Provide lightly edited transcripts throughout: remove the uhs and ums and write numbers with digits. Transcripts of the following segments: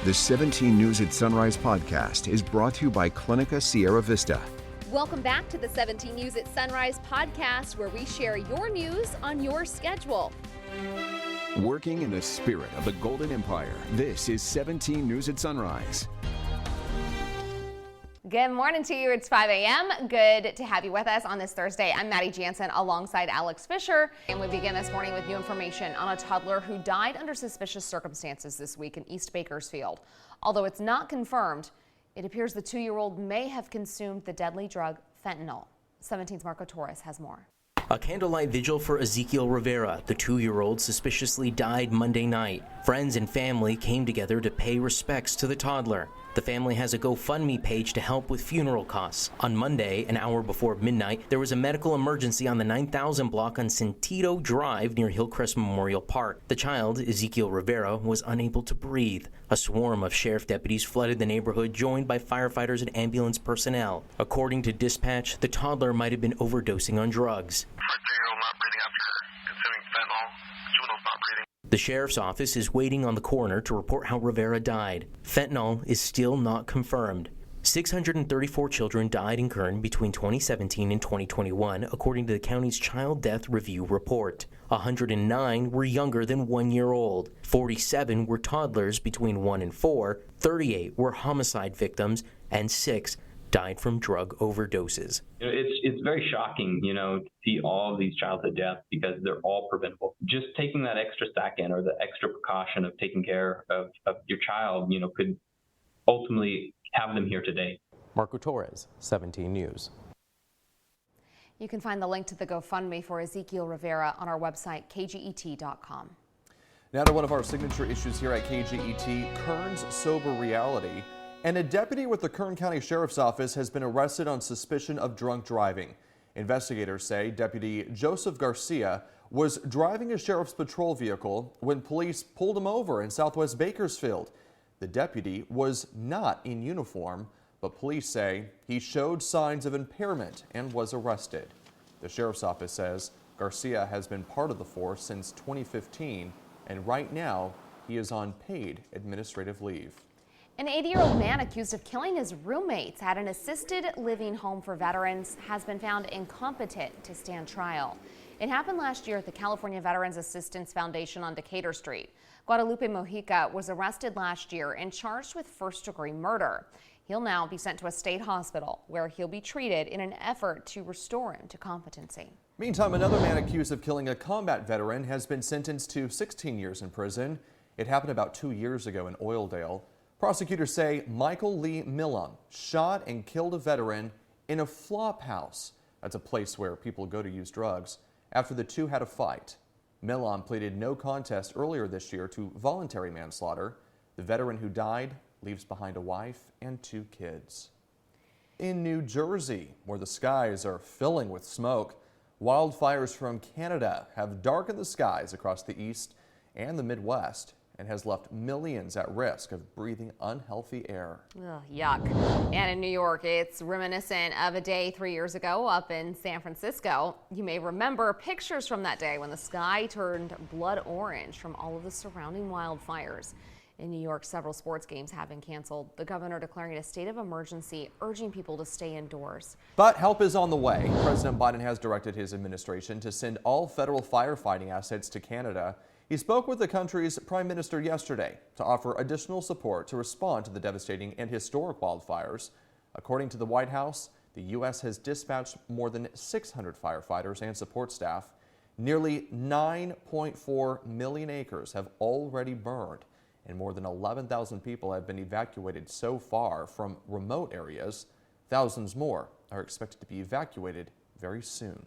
The 17 News at Sunrise podcast is brought to you by Clinica Sierra Vista. Welcome back to the 17 News at Sunrise podcast, where we share your news on your schedule. Working in the spirit of the Golden Empire, this is 17 News at Sunrise. Good morning to you. It's 5 a.m. Good to have you with us on this Thursday. I'm Maddie Jansen alongside Alex Fisher. And we begin this morning with new information on a toddler who died under suspicious circumstances this week in East Bakersfield. Although it's not confirmed, it appears the 2-year-old may have consumed the deadly drug fentanyl. 17's Marco Torres has more. A candlelight vigil for Ezekiel Rivera, the 2-year-old suspiciously died Monday night. Friends and family came together to pay respects to the toddler. The family has a GoFundMe page to help with funeral costs. On Monday, an hour before midnight, there was a medical emergency on the 9000 block on Sentido Drive near Hillcrest Memorial Park. The child, Ezekiel Rivera, was unable to breathe. A swarm of sheriff deputies flooded the neighborhood, joined by firefighters and ambulance personnel. According to dispatch, the toddler might have been overdosing on drugs. The sheriff's office is waiting on the coroner to report how Rivera died. Fentanyl is still not confirmed. 634 children died in Kern between 2017 and 2021, according to the county's Child Death Review report. 109 were younger than 1 year old. 47 were toddlers between 1 and 4. 38 were homicide victims, and 6 died from drug overdoses. It's very shocking, to see all of these childhood deaths because they're all preventable. Just taking that extra second or the extra precaution of taking care of your child, could ultimately have them here today. Marco Torres, 17 News. You can find the link to the GoFundMe for Ezekiel Rivera on our website, kget.com. Now to one of our signature issues here at KGET, Kern's sober reality. And a deputy with the Kern County Sheriff's Office has been arrested on suspicion of drunk driving. Investigators say Deputy Joseph Garcia was driving a sheriff's patrol vehicle when police pulled him over in Southwest Bakersfield. The deputy was not in uniform, but police say he showed signs of impairment and was arrested. The Sheriff's Office says Garcia has been part of the force since 2015, and right now he is on paid administrative leave. An 80-year-old man accused of killing his roommates at an assisted living home for veterans has been found incompetent to stand trial. It happened last year at the California Veterans Assistance Foundation on Decatur Street. Guadalupe Mojica was arrested last year and charged with first-degree murder. He'll now be sent to a state hospital where he'll be treated in an effort to restore him to competency. Meantime, another man accused of killing a combat veteran has been sentenced to 16 years in prison. It happened about 2 years ago in Oildale. Prosecutors say Michael Lee Millum shot and killed a veteran in a flop house. That's a place where people go to use drugs. After the two had a fight, Millum pleaded no contest earlier this year to voluntary manslaughter. The veteran who died leaves behind a wife and 2 kids. In New Jersey, where the skies are filling with smoke, wildfires from Canada have darkened the skies across the east and the Midwest, and has left millions at risk of breathing unhealthy air. Ugh, yuck. And in New York, it's reminiscent of a day 3 years ago up in San Francisco. You may remember pictures from that day when the sky turned blood orange from all of the surrounding wildfires. In New York, several sports games have been canceled. The governor declaring a state of emergency, urging people to stay indoors. But help is on the way. President Biden has directed his administration to send all federal firefighting assets to Canada. He spoke with the country's prime minister yesterday to offer additional support to respond to the devastating and historic wildfires. According to the White House, the U.S. has dispatched more than 600 firefighters and support staff. Nearly 9.4 million acres have already burned, and more than 11,000 people have been evacuated so far from remote areas. Thousands more are expected to be evacuated very soon.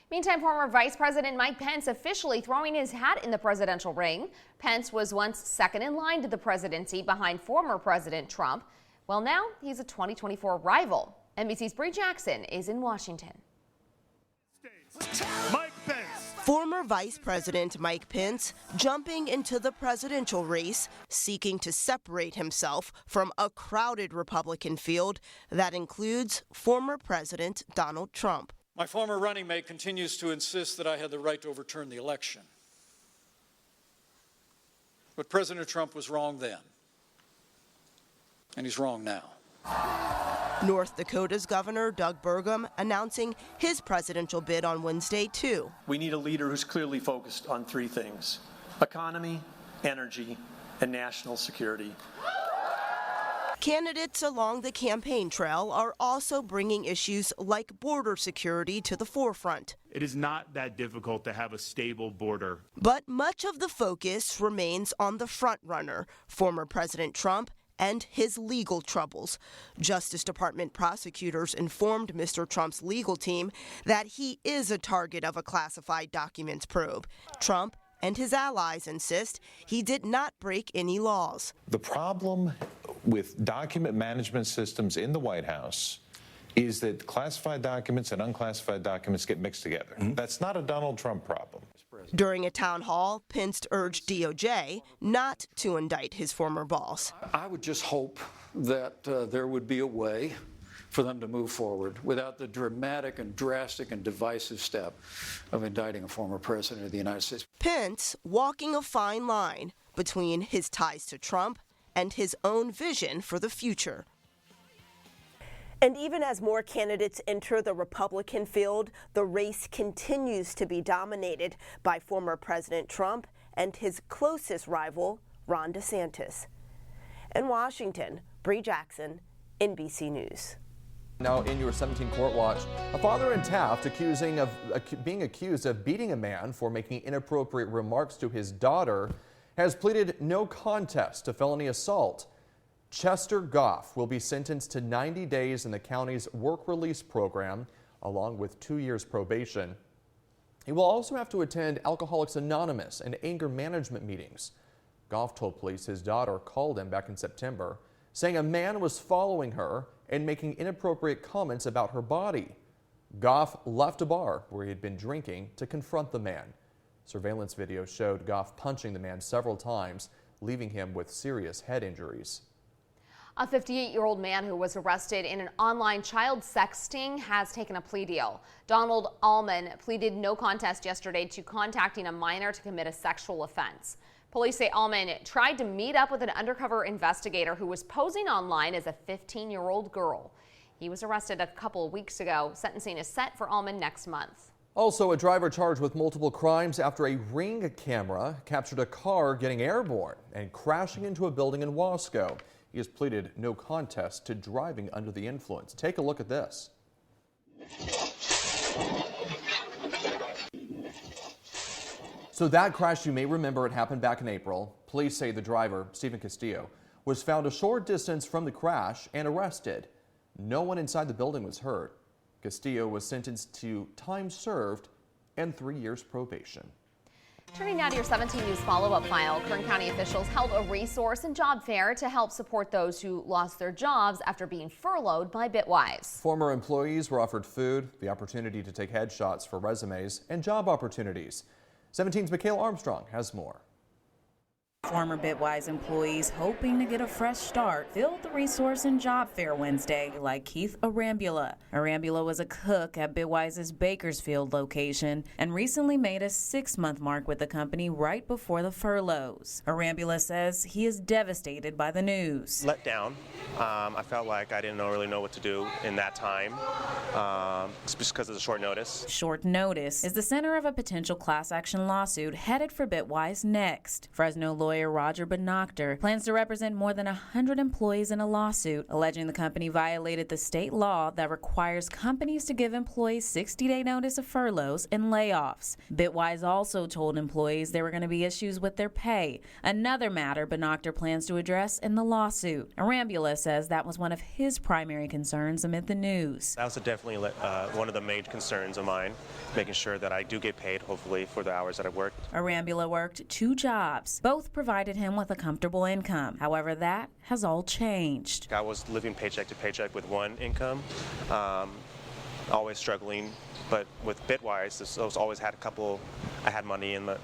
Meantime, former Vice President Mike Pence officially throwing his hat in the presidential ring. Pence was once second in line to the presidency behind former President Trump. Well, now he's a 2024 rival. NBC's Bree Jackson is in Washington. Mike Pence. Former Vice President Mike Pence jumping into the presidential race, seeking to separate himself from a crowded Republican field that includes former President Donald Trump. My former running mate continues to insist that I had the right to overturn the election. But President Trump was wrong then. and he's wrong now. North Dakota's Governor Doug Burgum announcing his presidential bid on Wednesday, too. We need a leader who's clearly focused on three things: economy, energy, and national security. Candidates along the campaign trail are also bringing issues like border security to the forefront. It is not that difficult to have a stable border. But much of the focus remains on the frontrunner, former President Trump, and his legal troubles. Justice Department prosecutors informed Mr. Trump's legal team that he is a target of a classified documents probe. Trump and his allies insist he did not break any laws. The problem with document management systems in the White House is that classified documents and unclassified documents get mixed together. That's not a Donald Trump problem. During a town hall, Pence urged DOJ not to indict his former boss. I would just hope that there would be a way for them to move forward without the dramatic and drastic and divisive step of indicting a former president of the United States. Pence walking a fine line between his ties to Trump and his own vision for the future. And even as more candidates enter the Republican field, the race continues to be dominated by former President Trump and his closest rival, Ron DeSantis. In Washington, Bree Jackson, NBC News. Now in your 17 Court Watch, a father in Taft being accused of beating a man for making inappropriate remarks to his daughter has pleaded no contest to felony assault. Chester Goff will be sentenced to 90 days in the county's work release program, along with 2 years probation. He will also have to attend Alcoholics Anonymous and anger management meetings. Goff told police his daughter called him back in September, saying a man was following her and making inappropriate comments about her body. Goff left a bar where he had been drinking to confront the man. Surveillance video showed Goff punching the man several times, leaving him with serious head injuries. A 58-year-old man who was arrested in an online child sexting has taken a plea deal. Donald Allman pleaded no contest yesterday to contacting a minor to commit a sexual offense. Police say Allman tried to meet up with an undercover investigator who was posing online as a 15-year-old girl. He was arrested a couple of weeks ago. Sentencing is set for Allman next month. Also, a driver charged with multiple crimes after a Ring camera captured a car getting airborne and crashing into a building in Wasco. He has pleaded no contest to driving under the influence. Take a look at this. So that crash, you may remember, it happened back in April. Police say the driver, Stephen Castillo, was found a short distance from the crash and arrested. No one inside the building was hurt. Castillo was sentenced to time served and 3 years probation. Turning now to your 17 News follow-up file, Kern County officials held a resource and job fair to help support those who lost their jobs after being furloughed by Bitwise. Former employees were offered food, the opportunity to take headshots for resumes, and job opportunities. 17's Mikhail Armstrong has more. Former Bitwise employees hoping to get a fresh start filled the resource and job fair Wednesday, like Keith Arambula. Arambula was a cook at Bitwise's Bakersfield location and recently made a 6-month mark with the company right before the furloughs. Arambula says he is devastated by the news. Let down. I felt like I didn't really know what to do in that time, just because of the short notice. Short notice is the center of a potential class action lawsuit headed for Bitwise next. Fresno lawyer Roger Benoctor plans to represent more than 100 employees in a lawsuit alleging the company violated the state law that requires companies to give employees 60-day notice of furloughs and layoffs. Bitwise also told employees there were going to be issues with their pay, another matter Benoctor plans to address in the lawsuit. Arambula says that was one of his primary concerns amid the news. That was definitely one of the main concerns of mine, making sure that I do get paid, hopefully, for the hours that I've worked. Arambula worked 2 jobs. Both provided him with a comfortable income. However, that has all changed. I was living paycheck to paycheck with one income, always struggling, but with Bitwise, I always had I had money in the,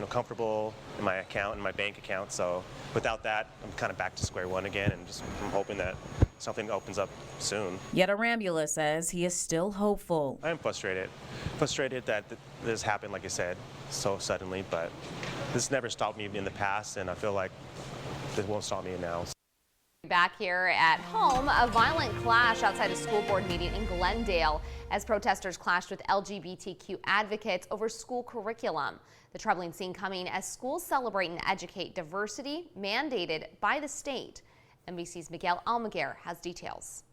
comfortable in my account, in my bank account, so without that, I'm kind of back to square one again, and I'm hoping that something opens up soon. Yet Arambula says he is still hopeful. I am frustrated that this happened, like I said, so suddenly, but this never stopped me in the past, and I feel like this won't stop me now. Back here at home, a violent clash outside a school board meeting in Glendale as protesters clashed with LGBTQ advocates over school curriculum. The troubling scene coming as schools celebrate and educate diversity mandated by the state. NBC's Miguel Almaguer has details.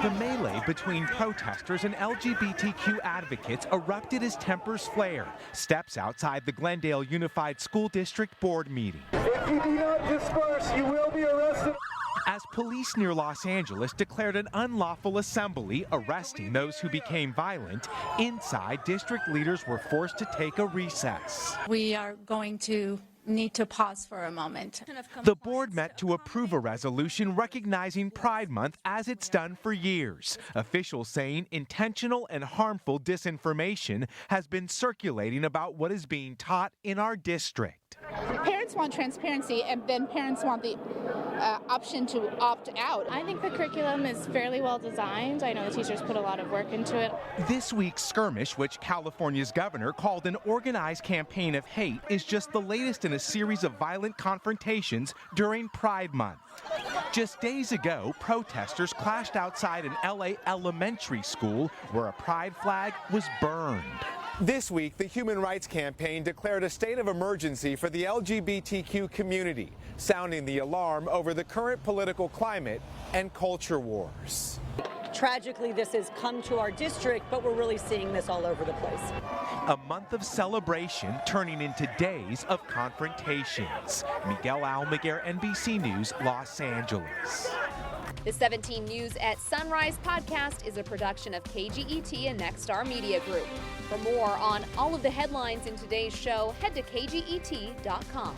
The melee between protesters and LGBTQ advocates erupted as tempers flared. Steps outside the Glendale Unified School District Board meeting. If you do not disperse, you will be arrested. As police near Los Angeles declared an unlawful assembly, arresting those who became violent, inside district leaders were forced to take a recess. We are going to need to pause for a moment. The board met to approve a resolution recognizing Pride Month as it's done for years. Officials saying intentional and harmful disinformation has been circulating about what is being taught in our district. Parents want transparency, and then parents want the option to opt out. I think the curriculum is fairly well designed. I know the teachers put a lot of work into it. This week's skirmish, which California's governor called an organized campaign of hate, is just the latest in a series of violent confrontations during Pride Month. Just days ago, protesters clashed outside an LA elementary school where a pride flag was burned. This week, the Human Rights Campaign declared a state of emergency for the LGBTQ community, sounding the alarm over the current political climate and culture wars. Tragically, this has come to our district, but we're really seeing this all over the place. A month of celebration turning into days of confrontations. Miguel Almaguer, NBC News, Los Angeles. The 17 News at Sunrise podcast is a production of KGET and Nexstar Media Group. For more on all of the headlines in today's show, head to kget.com.